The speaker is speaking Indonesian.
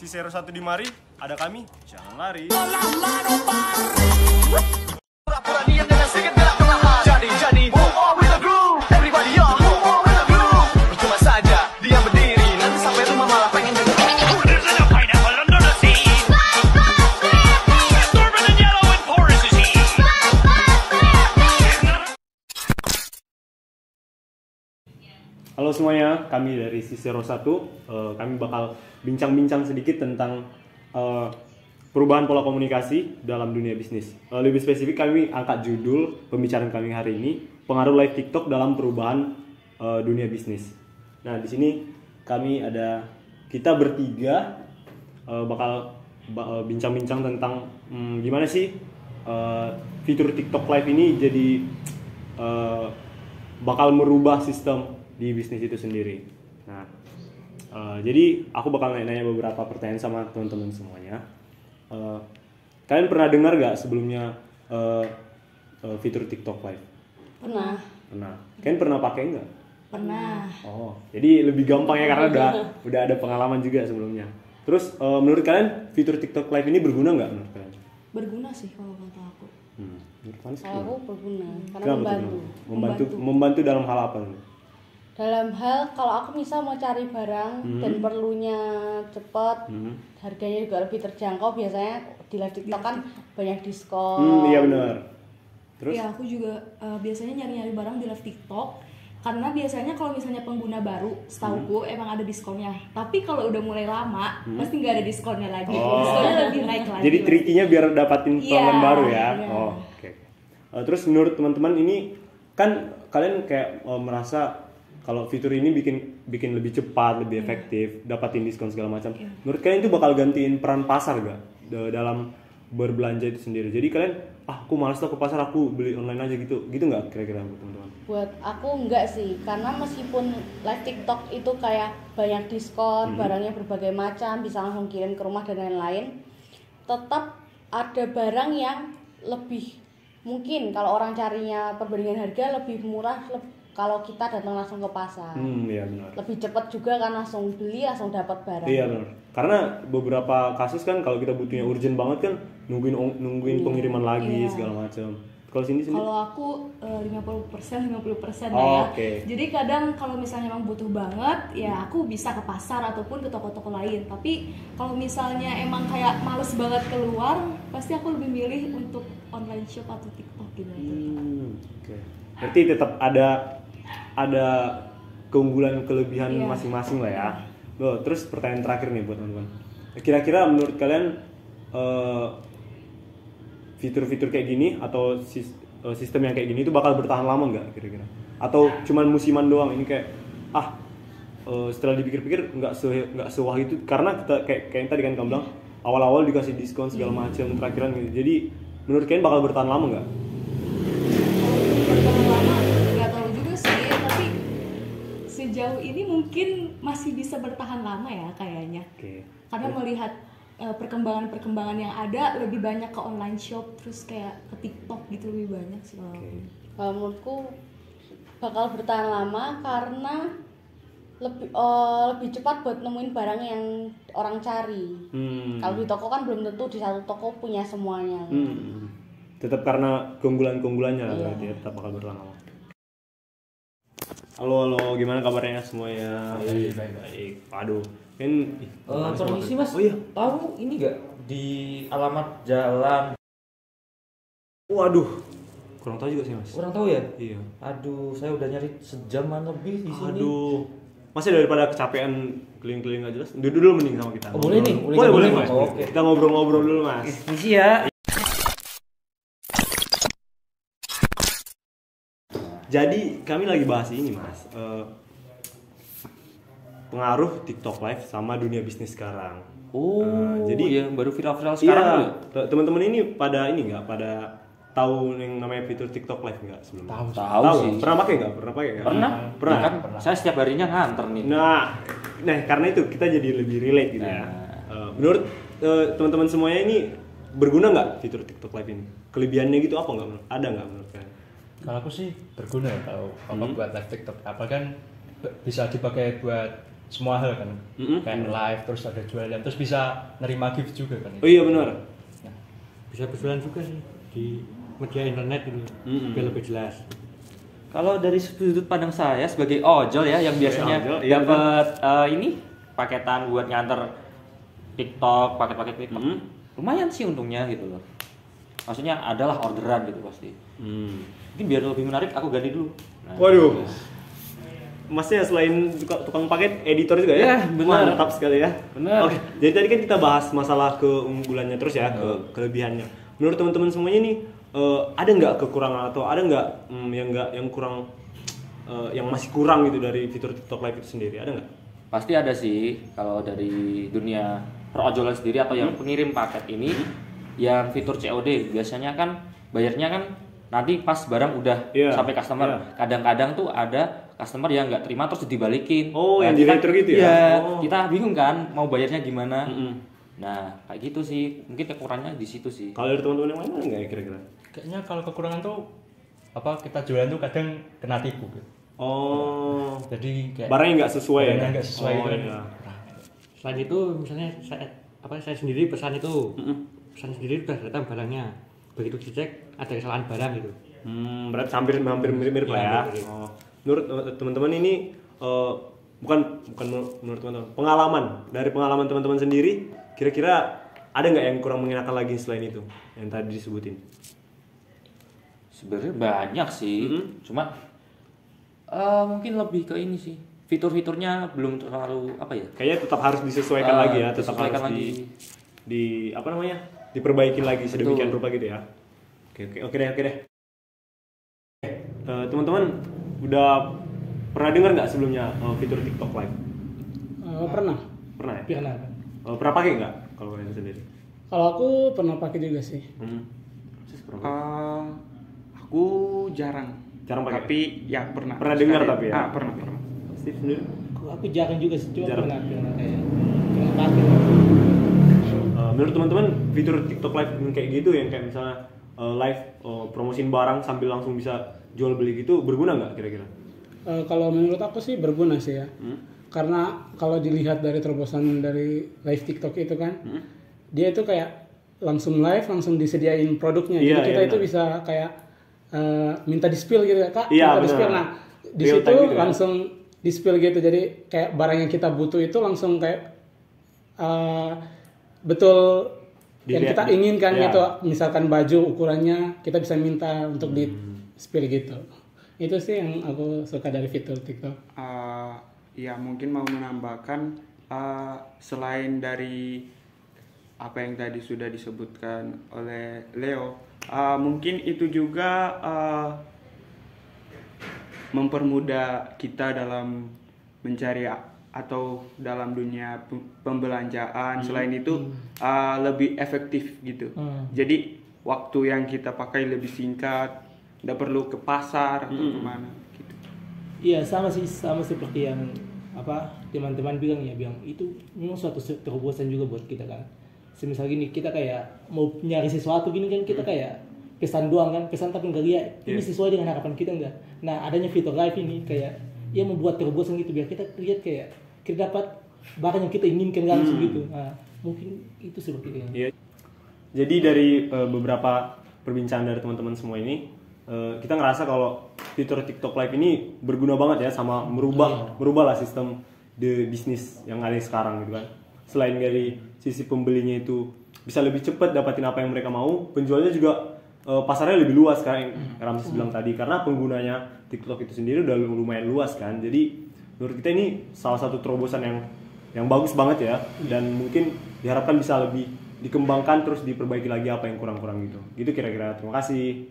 Si 01 di mari, ada kami, jangan lari. Jadi, move on with the groove. Everybody on, move on with the groove. Percuma saja dia berdiri, nanti sampai rumah malah pengen denger. There's a pineapple under the sea. Storming in yellow and porous is he. Halo semuanya, kami dari si 01. Kami bakal bincang-bincang sedikit tentang perubahan pola komunikasi dalam dunia bisnis. Lebih spesifik, kami angkat judul pembicaraan kami hari ini, pengaruh live TikTok dalam perubahan dunia bisnis. Nah, di sini kita bertiga bakal bincang-bincang tentang gimana sih fitur TikTok Live ini jadi bakal merubah sistem di bisnis itu sendiri. Nah, jadi aku bakal nanya beberapa pertanyaan sama teman-teman semuanya. Kalian pernah dengar gak sebelumnya fitur TikTok Live? Pernah. Pernah. Kalian pernah pakai nggak? Pernah. Oh, jadi lebih gampang ya karena udah ada pengalaman juga sebelumnya. Terus menurut kalian fitur TikTok Live ini berguna nggak menurut kalian? Berguna sih kalau kata aku. Menurut Fans Kalau aku berguna karena membantu. Membantu dalam hal apa? Dalam hal kalau aku misal mau cari barang dan perlunya cepat, harganya juga lebih terjangkau, biasanya di live TikTok kan banyak diskon. Iya benar. Terus? Ya aku juga biasanya nyari-nyari barang di live TikTok karena biasanya kalau misalnya pengguna baru, setauku emang ada diskonnya. Tapi kalau udah mulai lama, pasti nggak ada diskonnya lagi. Diskonnya lebih naik lagi. Jadi trikinya biar dapatin pelanggan baru ya. Iya. Oh, oke. Terus menurut teman-teman ini kan kalian kayak merasa kalau fitur ini bikin lebih cepat, lebih efektif, dapatin diskon segala macam. Menurut kalian itu bakal gantiin peran pasar gak dalam berbelanja itu sendiri? Jadi kalian, aku malas tuh ke pasar, aku beli online aja gitu nggak kira-kira teman-teman? Buat aku enggak sih, karena meskipun live TikTok itu kayak banyak diskon, barangnya berbagai macam, bisa langsung kirim ke rumah dan lain-lain, tetap ada barang yang lebih mungkin kalau orang carinya perbandingan harga lebih murah kalau kita datang langsung ke pasar. Iya benar. Lebih cepat juga kan, langsung beli langsung dapat barang. Iya benar. Karena beberapa kasus kan kalau kita butuhnya urgent banget kan nungguin pengiriman lagi segala macam. Kalau sini Kalau aku 50% ya. Oke. Jadi kadang kalau misalnya emang butuh banget, ya aku bisa ke pasar ataupun ke toko-toko lain. Tapi kalau misalnya emang kayak males banget keluar, pasti aku lebih milih untuk online shop atau TikTok gitu. Oke. Berarti tetap ada keunggulan kelebihan masing-masing lah ya. Loh, terus pertanyaan terakhir nih buat teman-teman. Kira-kira menurut kalian fitur-fitur kayak gini atau sistem yang kayak gini itu bakal bertahan lama nggak kira-kira? Atau cuman musiman doang? Ini kayak setelah dipikir-pikir nggak sewah itu karena kita kayak yang tadi kan kamu bilang awal-awal dikasih diskon segala macam terakhiran gitu. Jadi menurut kalian bakal bertahan lama nggak? Bertahan lama nggak tahu juga sih, tapi sejauh ini mungkin masih bisa bertahan lama ya kayaknya. Oke. Karena melihat perkembangan yang ada lebih banyak ke online shop, terus kayak ke TikTok gitu lebih banyak sih kalau aku. Kalau menurutku bakal bertahan lama karena lebih cepat buat nemuin barang yang orang cari. Kalau di toko kan belum tentu di satu toko punya semuanya. Tetap karena keunggulannya lah berarti ya, tetap bakal bertahan lama. Halo, gimana kabarnya semuanya? Baik. Aduh, kan permisi Mas. Oh iya. Tahu ini gak di alamat jalan? Waduh, kurang tahu juga sih Mas. Kurang tahu ya? Iya. Aduh, saya udah nyari sejaman lebih di sini. Aduh, masih daripada kecapean keliling-keliling nggak jelas. Duduk dulu mending sama kita. Oh, boleh nih? Boleh Mas. Oh, oke. Kita ngobrol-ngobrol dulu Mas. Misi ya. Jadi kami lagi bahas ini Mas, pengaruh TikTok Live sama dunia bisnis sekarang. Jadi ya baru viral-viral Iya, sekarang. teman-teman ini pada tahu yang namanya fitur TikTok Live nggak sebelumnya? Tahu sih. Pernah pakai nggak? Pernah. Kan saya setiap harinya nganter nih. Nah, karena itu kita jadi lebih relate gitu ya. Menurut teman-teman semuanya ini berguna nggak fitur TikTok Live ini? Kelebihannya gitu apa nggak? Ada nggak menurut kalian? Kalau aku sih berguna ya, tahu apa buat live TikTok apa kan bisa dipakai buat semua hal kan. Mm-mm. Kayak live terus ada jualan terus bisa nerima gift juga kan. Oh iya benar. Bisa berjualan juga sih di media internet itu biar lebih jelas. Kalau dari sudut pandang saya sebagai ojol ya yang biasanya ojol, iya, dapat ini paketan buat nganter TikTok, paket-paket TikTok. Lumayan sih untungnya gitu loh. Maksudnya adalah orderan gitu pasti. Mungkin biar lebih menarik aku ganti dulu. Nah, Waduh. Masnya selain tukang paket, editor juga ya? Ya, benar. Mantap sekali ya. Benar. Oke, jadi tadi kan kita bahas masalah keunggulannya terus ya, kelebihannya. Menurut teman-teman semuanya nih, ada nggak kekurangan atau ada nggak yang kurang, yang masih kurang gitu dari fitur TikTok Live itu sendiri? Ada nggak? pasti ada sih kalau dari dunia perojolan sendiri atau yang pengirim paket ini yang fitur COD biasanya kan bayarnya kan nanti pas barang udah Iya, sampai customer. iya. Kadang-kadang tuh ada customer yang nggak terima terus dibalikin. Oh, yang kita- di retur gitu ya? Iya, Oh. kita bingung kan mau bayarnya gimana. Mm-mm. Nah, kayak gitu sih. Mungkin kekurangannya di situ sih. Kalau dari teman-teman yang lain ada nggak ya kira-kira? Kayaknya kalau kekurangan tuh apa kita jualan tuh kadang kena tipu gitu. Oh, Jadi kayak barangnya nggak sesuai ya? barangnya nggak sesuai Oh, gitu. iya. Selain itu misalnya saya sendiri pesan itu pesan sendiri udah datang barangnya, begitu dicek ada kesalahan barang gitu. Berarti hampir mirip-mirip lah ya. Iya, mirip. Oh. Menurut teman-teman ini bukan menurut teman-teman, dari pengalaman teman-teman sendiri, kira-kira ada nggak yang kurang mengenakan lagi selain itu yang tadi disebutin? Sebenarnya banyak sih. Cuma mungkin lebih ke ini sih. Fitur-fiturnya belum terlalu apa ya? Kayaknya tetap harus disesuaikan lagi ya, tetap disesuaikan harus lagi. di apa namanya? Diperbaiki lagi sedemikian Betul. rupa gitu ya. Oke deh. Teman-teman udah pernah dengar nggak sebelumnya fitur TikTok Live? Pernah. Pernah ya? Pernah. Pernah pakai nggak kalau kalian sendiri? Kalau aku pernah pakai juga sih. Sis, pernah pakai? Aku jarang. Jarang pakai? Tapi ya pernah. Pernah dengar Sekali. tapi ya? Pernah. Steve sendiri? Aku jarang juga sih, cuma Jarang. pernah kayak pernah pakai. Menurut teman-teman fitur TikTok Live yang kayak gitu yang kayak misalnya live promosiin barang sambil langsung bisa jual beli gitu berguna nggak kira-kira? Kalau menurut aku sih berguna sih ya. Karena kalau dilihat dari terobosan dari live TikTok itu kan, dia itu kayak langsung live, langsung disediain produknya. Iya, Jadi kita iya, itu benar. bisa kayak minta di-spill gitu ya, Kak. Iya, minta di-spill. benar. Nah, di Real situ time gitu ya? langsung di-spill gitu. Jadi kayak barang yang kita butuh itu langsung kayak betul yang Dilihat, kita inginkan iya. gitu. Misalkan baju ukurannya kita bisa minta untuk di-spill gitu. Itu sih yang aku suka dari fitur TikTok. Ya mungkin mau menambahkan selain dari apa yang tadi sudah disebutkan oleh Leo, mungkin itu juga mempermudah kita dalam mencari atau dalam dunia pembelanjaan. Selain itu lebih efektif gitu. Jadi waktu yang kita pakai lebih singkat, tidak perlu ke pasar atau kemana gitu. Iya, sama seperti yang teman-teman bilang itu memang suatu terobosan juga buat kita kan. Semisal gini kita kayak mau nyari sesuatu gini kan kita kayak pesan doang kan, pesan tapi nggak lihat ini sesuai dengan harapan kita enggak. Nah adanya fitur live ini kayak membuat terobosan gitu biar kita lihat kayak kita dapat barang yang kita inginkan langsung gitu. Nah, mungkin itu seperti ini. Iya. Jadi dari beberapa perbincangan dari teman-teman semua ini, kita ngerasa kalau fitur TikTok Live ini berguna banget ya, sama merubah lah sistem bisnis yang ada sekarang gitu kan. Selain dari sisi pembelinya itu bisa lebih cepat dapatin apa yang mereka mau, penjualnya juga pasarnya lebih luas kan, yang Ramses bilang tadi, karena penggunanya TikTok itu sendiri udah lumayan luas kan. Jadi menurut kita ini salah satu terobosan yang bagus banget ya, dan mungkin diharapkan bisa lebih dikembangkan terus diperbaiki lagi apa yang kurang-kurang gitu. Gitu kira-kira. Terima kasih.